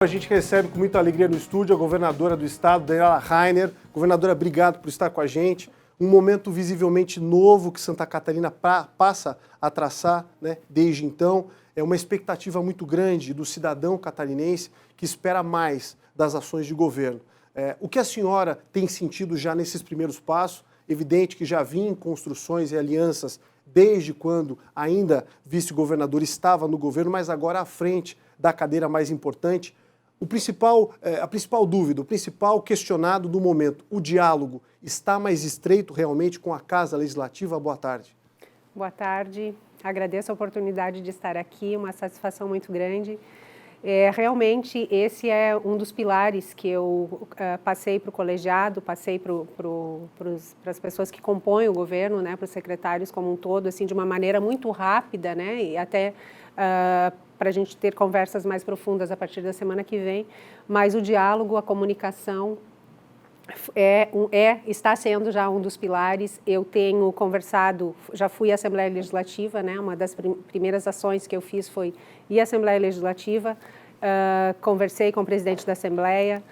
A gente recebe com muita alegria no estúdio a governadora do estado, Daniela Rainer. Governadora, obrigado por estar com a gente. Um momento visivelmente novo que Santa Catarina passa a traçar, né, desde então. É uma expectativa muito grande do cidadão catarinense que espera mais das ações de governo. O que a senhora tem sentido já nesses primeiros passos? Evidente que já vinha em construções e alianças desde quando ainda vice-governador estava no governo, mas agora à frente da cadeira mais importante. A principal dúvida, o principal questionado do momento, o diálogo está mais estreito realmente com a Casa Legislativa? Boa tarde. Boa tarde, agradeço a oportunidade de estar aqui, uma satisfação muito grande. Realmente esse é um dos pilares que eu passei para o colegiado, passei para as pessoas que compõem o governo, né, para os secretários como um todo, assim, de uma maneira muito rápida, né, e até para a gente ter conversas mais profundas a partir da semana que vem, mas o diálogo, a comunicação está sendo já um dos pilares. Eu tenho conversado, já fui à Assembleia Legislativa, né, uma das primeiras ações que eu fiz foi ir à Assembleia Legislativa, conversei com o presidente da Assembleia,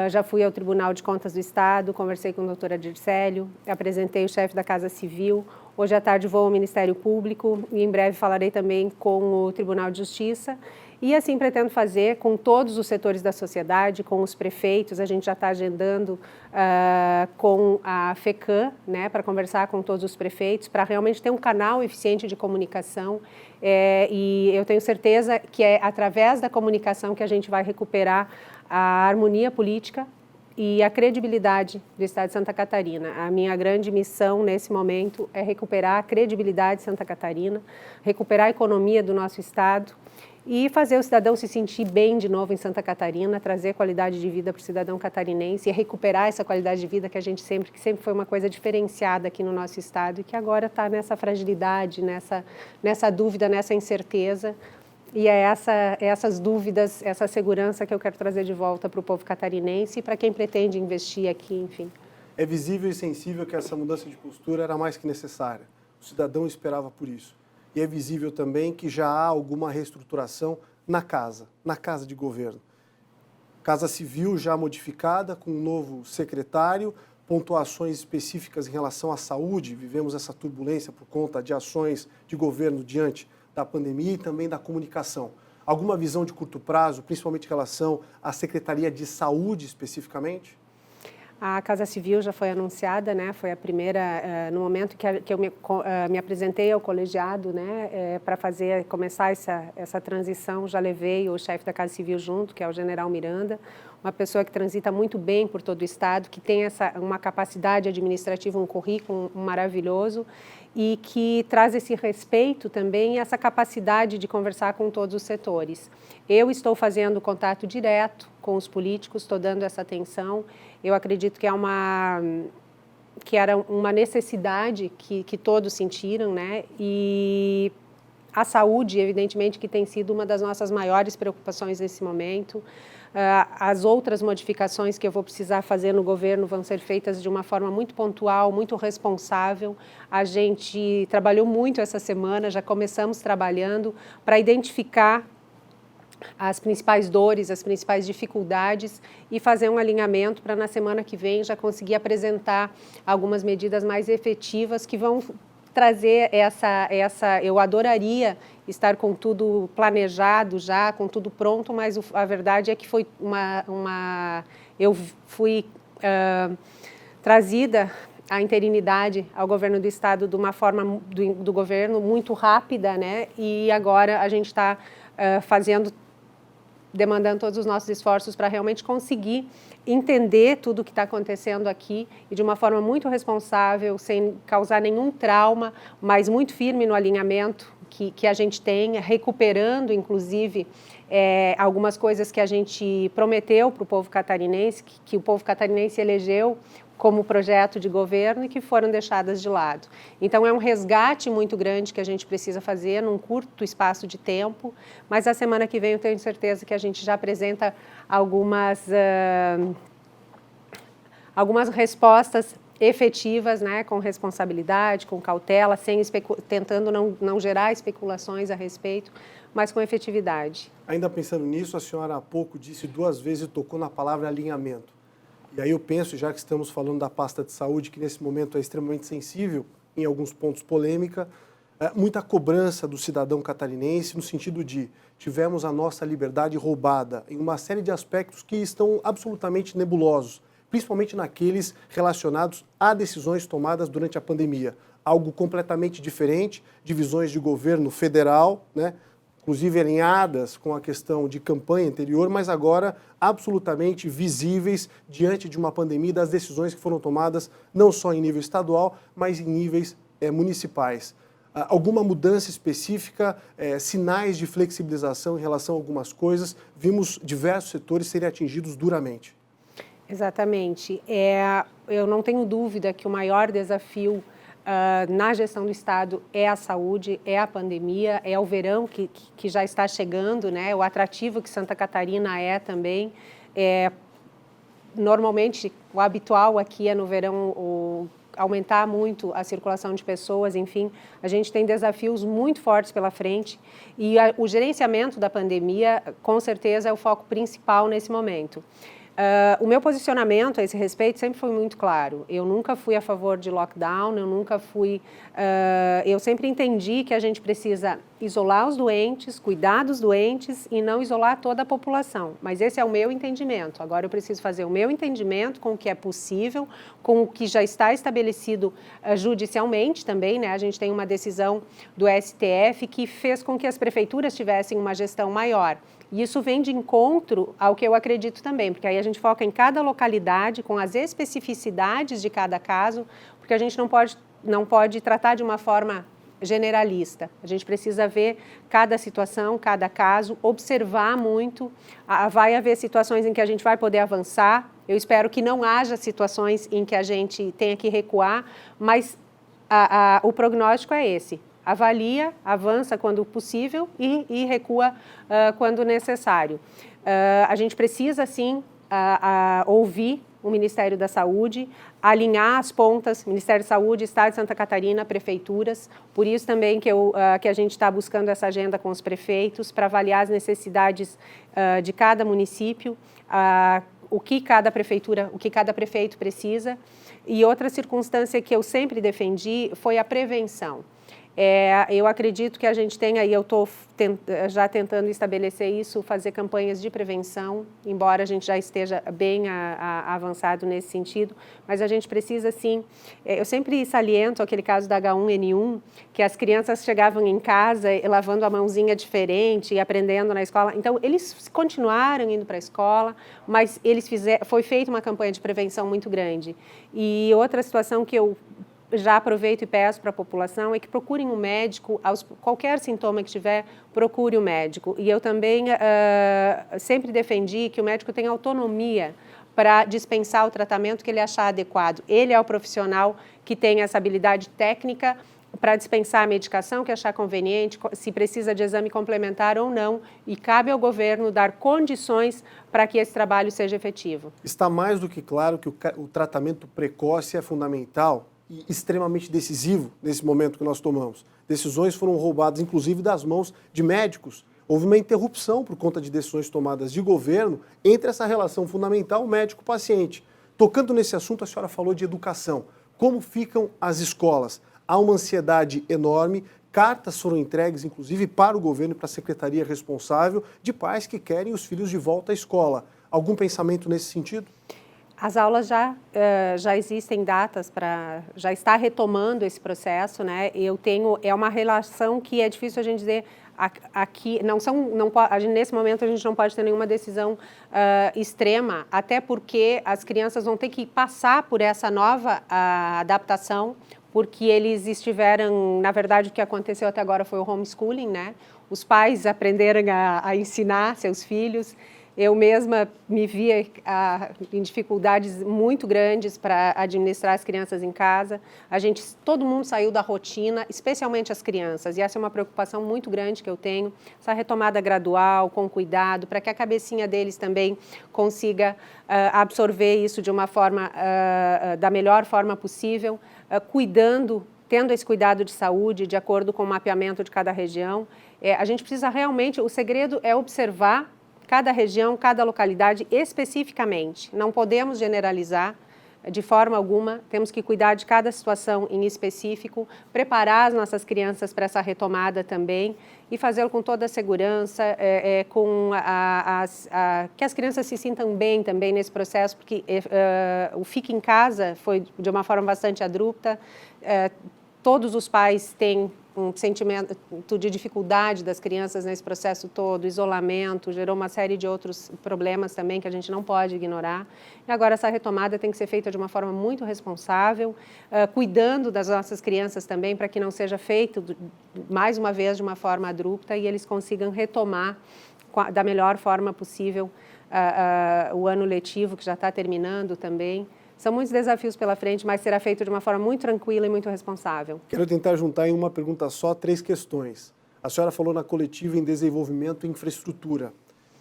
já fui ao Tribunal de Contas do Estado, conversei com o doutor Adircélio, apresentei o chefe da Casa Civil. Hoje à tarde vou ao Ministério Público e em breve falarei também com o Tribunal de Justiça. E assim pretendo fazer com todos os setores da sociedade, com os prefeitos. A gente já está agendando com a FECAM, né, para conversar com todos os prefeitos, para realmente ter um canal eficiente de comunicação. E eu tenho certeza que é através da comunicação que a gente vai recuperar a harmonia política e a credibilidade do Estado de Santa Catarina. A minha grande missão nesse momento é recuperar a credibilidade de Santa Catarina, recuperar a economia do nosso Estado e fazer o cidadão se sentir bem de novo em Santa Catarina, trazer qualidade de vida para o cidadão catarinense e recuperar essa qualidade de vida que sempre foi uma coisa diferenciada aqui no nosso Estado e que agora está nessa fragilidade, nessa dúvida, nessa incerteza. E é essas dúvidas, essa segurança que eu quero trazer de volta para o povo catarinense e para quem pretende investir aqui, enfim. É visível e sensível que essa mudança de postura era mais que necessária. O cidadão esperava por isso. E é visível também que já há alguma reestruturação na casa de governo. Casa Civil já modificada, com um novo secretário, pontuações específicas em relação à saúde. Vivemos essa turbulência por conta de ações de governo diante da pandemia e também da comunicação. Alguma visão de curto prazo, principalmente em relação à Secretaria de Saúde especificamente? A Casa Civil já foi anunciada, né? Foi a primeira, no momento que eu me apresentei ao colegiado, né? Para começar essa transição, já levei o chefe da Casa Civil junto, que é o general Miranda, uma pessoa que transita muito bem por todo o Estado, que tem uma capacidade administrativa, um currículo maravilhoso e que traz esse respeito também e essa capacidade de conversar com todos os setores. Eu estou fazendo contato direto com os políticos, estou dando essa atenção. Eu acredito que era uma necessidade que todos sentiram, né? E a saúde, evidentemente, que tem sido uma das nossas maiores preocupações nesse momento. As outras modificações que eu vou precisar fazer no governo vão ser feitas de uma forma muito pontual, muito responsável. A gente trabalhou muito essa semana, já começamos trabalhando para identificar as principais dores, as principais dificuldades e fazer um alinhamento para na semana que vem já conseguir apresentar algumas medidas mais efetivas que vão trazer eu adoraria estar com tudo planejado já, com tudo pronto, mas a verdade é que foi eu fui trazida a interinidade ao governo do Estado de uma forma do governo muito rápida, né? E agora a gente está demandando todos os nossos esforços para realmente conseguir entender tudo o que está acontecendo aqui e de uma forma muito responsável, sem causar nenhum trauma, mas muito firme no alinhamento que a gente tem, recuperando, inclusive, algumas coisas que a gente prometeu para o povo catarinense, que o povo catarinense elegeu como projeto de governo e que foram deixadas de lado. Então, é um resgate muito grande que a gente precisa fazer num curto espaço de tempo, mas a semana que vem eu tenho certeza que a gente já apresenta algumas respostas efetivas, né, com responsabilidade, com cautela, tentando não gerar especulações a respeito, mas com efetividade. Ainda pensando nisso, a senhora há pouco disse 2 vezes e tocou na palavra alinhamento. E aí eu penso, já que estamos falando da pasta de saúde, que nesse momento é extremamente sensível, em alguns pontos polêmica, muita cobrança do cidadão catarinense no sentido de tivemos a nossa liberdade roubada em uma série de aspectos que estão absolutamente nebulosos, principalmente naqueles relacionados a decisões tomadas durante a pandemia. Algo completamente diferente, divisões de governo federal, né? Inclusive alinhadas com a questão de campanha anterior, mas agora absolutamente visíveis diante de uma pandemia das decisões que foram tomadas não só em nível estadual, mas em níveis municipais. Alguma mudança específica, sinais de flexibilização em relação a algumas coisas, vimos diversos setores serem atingidos duramente. Exatamente. Eu não tenho dúvida que o maior desafio na gestão do Estado é a saúde, é a pandemia, é o verão que já está chegando, né? O atrativo que Santa Catarina é também. Normalmente, o habitual aqui é no verão aumentar muito a circulação de pessoas, enfim, a gente tem desafios muito fortes pela frente e o gerenciamento da pandemia, com certeza, é o foco principal nesse momento. O meu posicionamento a esse respeito sempre foi muito claro. Eu nunca fui a favor de lockdown, eu sempre entendi que a gente precisa isolar os doentes, cuidar dos doentes e não isolar toda a população. Mas esse é o meu entendimento. Agora eu preciso fazer o meu entendimento com o que é possível, com o que já está estabelecido judicialmente também, né? A gente tem uma decisão do STF que fez com que as prefeituras tivessem uma gestão maior. E isso vem de encontro ao que eu acredito também, porque aí a gente foca em cada localidade, com as especificidades de cada caso, porque a gente não pode tratar de uma forma generalista. A gente precisa ver cada situação, cada caso, observar muito. Vai haver situações em que a gente vai poder avançar. Eu espero que não haja situações em que a gente tenha que recuar, mas o prognóstico é esse. Avalia, avança quando possível e recua quando necessário. A gente precisa, sim, ouvir o Ministério da Saúde, alinhar as pontas, Ministério da Saúde, Estado de Santa Catarina, prefeituras. Por isso também que a gente está buscando essa agenda com os prefeitos para avaliar as necessidades de cada município, o que cada prefeito precisa. E outra circunstância que eu sempre defendi foi a prevenção. Eu acredito que a gente tem aí, eu estou já tentando estabelecer isso, fazer campanhas de prevenção, embora a gente já esteja bem avançado nesse sentido, mas a gente precisa sim, eu sempre saliento aquele caso da H1N1, que as crianças chegavam em casa lavando a mãozinha diferente e aprendendo na escola, então eles continuaram indo para a escola, mas foi feita uma campanha de prevenção muito grande. E outra situação que eu já aproveito e peço para a população é que procurem um médico, qualquer sintoma que tiver, procure o médico. E eu também sempre defendi que o médico tenha autonomia para dispensar o tratamento que ele achar adequado. Ele é o profissional que tem essa habilidade técnica para dispensar a medicação que achar conveniente, se precisa de exame complementar ou não, e cabe ao governo dar condições para que esse trabalho seja efetivo. Está mais do que claro que o tratamento precoce é fundamental e extremamente decisivo nesse momento que nós tomamos. Decisões foram roubadas, inclusive, das mãos de médicos. Houve uma interrupção por conta de decisões tomadas de governo entre essa relação fundamental médico-paciente. Tocando nesse assunto, a senhora falou de educação. Como ficam as escolas? Há uma ansiedade enorme, cartas foram entregues, inclusive, para o governo e para a secretaria responsável, de pais que querem os filhos de volta à escola. Algum pensamento nesse sentido? As aulas já existem datas já está retomando esse processo, né? É uma relação que é difícil a gente dizer aqui, nesse momento a gente não pode ter nenhuma decisão extrema, até porque as crianças vão ter que passar por essa nova adaptação, porque eles estiveram, na verdade o que aconteceu até agora foi o homeschooling, né? Os pais aprenderam a ensinar seus filhos. Eu mesma me via em dificuldades muito grandes para administrar as crianças em casa. Todo mundo saiu da rotina, especialmente as crianças, e essa é uma preocupação muito grande que eu tenho, essa retomada gradual, com cuidado, para que a cabecinha deles também consiga absorver isso de uma forma, da melhor forma possível, tendo esse cuidado de saúde, de acordo com o mapeamento de cada região. A gente precisa realmente, o segredo é observar cada região, cada localidade especificamente. Não podemos generalizar de forma alguma, temos que cuidar de cada situação em específico, preparar as nossas crianças para essa retomada também e fazê-lo com toda a segurança, que as crianças se sintam bem também nesse processo, porque o Fique em Casa foi de uma forma bastante abrupta. Todos os pais têm um sentimento de dificuldade das crianças nesse processo todo, isolamento, gerou uma série de outros problemas também que a gente não pode ignorar. E agora essa retomada tem que ser feita de uma forma muito responsável, cuidando das nossas crianças também, para que não seja feito, mais uma vez, de uma forma abrupta e eles consigam retomar da melhor forma possível o ano letivo, que já está terminando também. São muitos desafios pela frente, mas será feito de uma forma muito tranquila e muito responsável. Quero tentar juntar em uma pergunta só 3 questões. A senhora falou na coletiva em desenvolvimento e infraestrutura.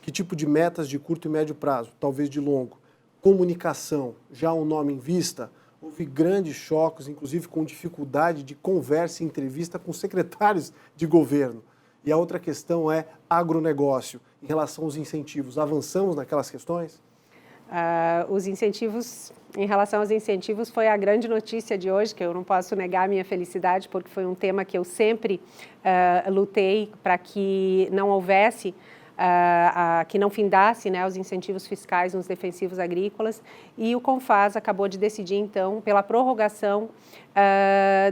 Que tipo de metas de curto e médio prazo, talvez de longo? Comunicação, já um nome em vista? Houve grandes choques, inclusive com dificuldade de conversa e entrevista com secretários de governo. E a outra questão é agronegócio, em relação aos incentivos. Avançamos naquelas questões? Em relação aos incentivos, foi a grande notícia de hoje, que eu não posso negar a minha felicidade, porque foi um tema que eu sempre lutei para que não houvesse, que não findasse, né, os incentivos fiscais nos defensivos agrícolas, e o CONFAS acabou de decidir, então, pela prorrogação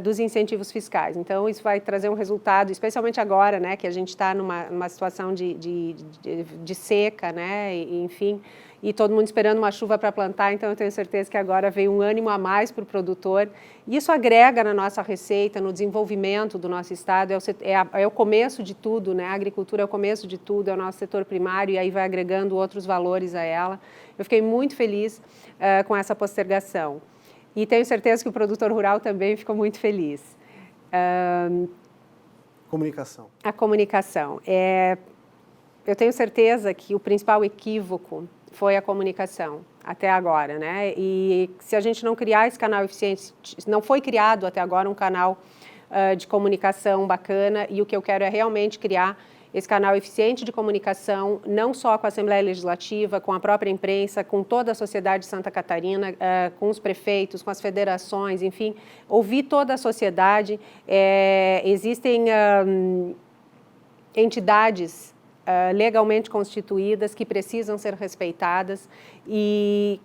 dos incentivos fiscais. Então, isso vai trazer um resultado, especialmente agora, né, que a gente está numa situação de seca, né, enfim, e todo mundo esperando uma chuva para plantar, então eu tenho certeza que agora veio um ânimo a mais para o produtor. E isso agrega na nossa receita, no desenvolvimento do nosso estado, é o começo de tudo, né? A agricultura é o começo de tudo, é o nosso setor primário e aí vai agregando outros valores a ela. Eu fiquei muito feliz com essa postergação. E tenho certeza que o produtor rural também ficou muito feliz. Comunicação. A comunicação. Eu tenho certeza que o principal equívoco foi a comunicação até agora, né? E se a gente não criar esse canal eficiente, não foi criado até agora um canal de comunicação bacana, e o que eu quero é realmente criar esse canal eficiente de comunicação, não só com a Assembleia Legislativa, com a própria imprensa, com toda a sociedade de Santa Catarina, com os prefeitos, com as federações, enfim, ouvir toda a sociedade. Existem entidades legalmente constituídas, que precisam ser respeitadas, e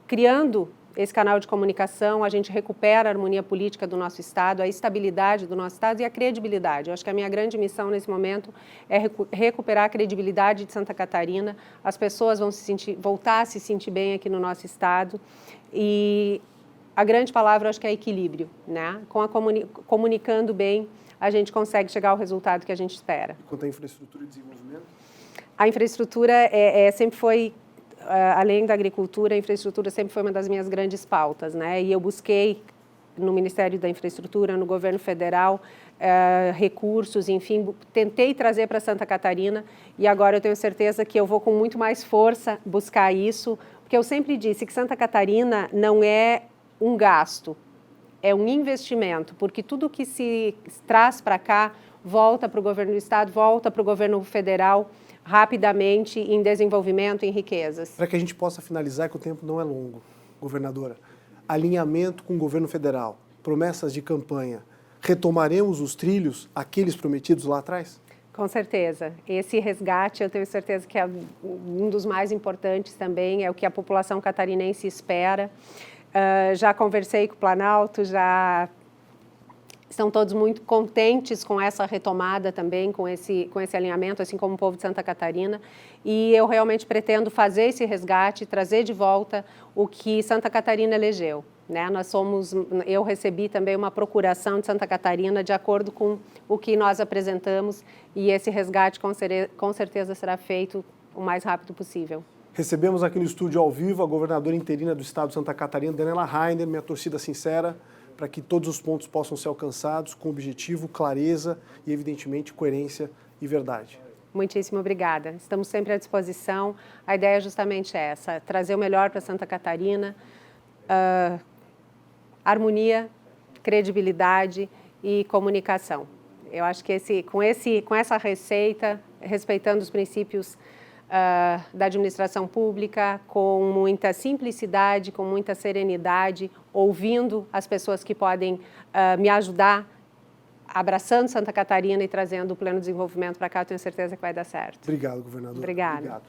criando esse canal de comunicação, a gente recupera a harmonia política do nosso Estado, a estabilidade do nosso Estado e a credibilidade. Eu acho que a minha grande missão nesse momento é recuperar a credibilidade de Santa Catarina, as pessoas vão voltar a se sentir bem aqui no nosso Estado, e a grande palavra, eu acho que é equilíbrio, né? Comunicando bem, a gente consegue chegar ao resultado que a gente espera. E quanto à infraestrutura e desenvolvimento? A infraestrutura sempre foi, além da agricultura, a infraestrutura sempre foi uma das minhas grandes pautas, né? E eu busquei no Ministério da Infraestrutura, no governo federal, recursos, enfim, tentei trazer para Santa Catarina, e agora eu tenho certeza que eu vou com muito mais força buscar isso, porque eu sempre disse que Santa Catarina não é um gasto, é um investimento, porque tudo que se traz para cá volta para o governo do estado, volta para o governo federal rapidamente em desenvolvimento, em riquezas. Para que a gente possa finalizar, que o tempo não é longo, governadora, alinhamento com o governo federal, promessas de campanha, retomaremos os trilhos, aqueles prometidos lá atrás? Com certeza. Esse resgate, eu tenho certeza que é um dos mais importantes também, é o que a população catarinense espera. Já conversei com o Planalto, já estão todos muito contentes com essa retomada também, com esse alinhamento, assim como o povo de Santa Catarina. E eu realmente pretendo fazer esse resgate, trazer de volta o que Santa Catarina elegeu, né? Eu recebi também uma procuração de Santa Catarina de acordo com o que nós apresentamos, e esse resgate com certeza será feito o mais rápido possível. Recebemos aqui no estúdio ao vivo a governadora interina do estado de Santa Catarina, Daniela Rainer, minha torcida sincera para que todos os pontos possam ser alcançados com objetivo, clareza e, evidentemente, coerência e verdade. Muitíssimo obrigada. Estamos sempre à disposição. A ideia é justamente essa, trazer o melhor para Santa Catarina, harmonia, credibilidade e comunicação. Eu acho que com essa receita, respeitando os princípios da administração pública, com muita simplicidade, com muita serenidade, ouvindo as pessoas que podem me ajudar, abraçando Santa Catarina e trazendo o pleno desenvolvimento para cá, eu tenho certeza que vai dar certo. Obrigado, governador. Obrigada. Obrigado.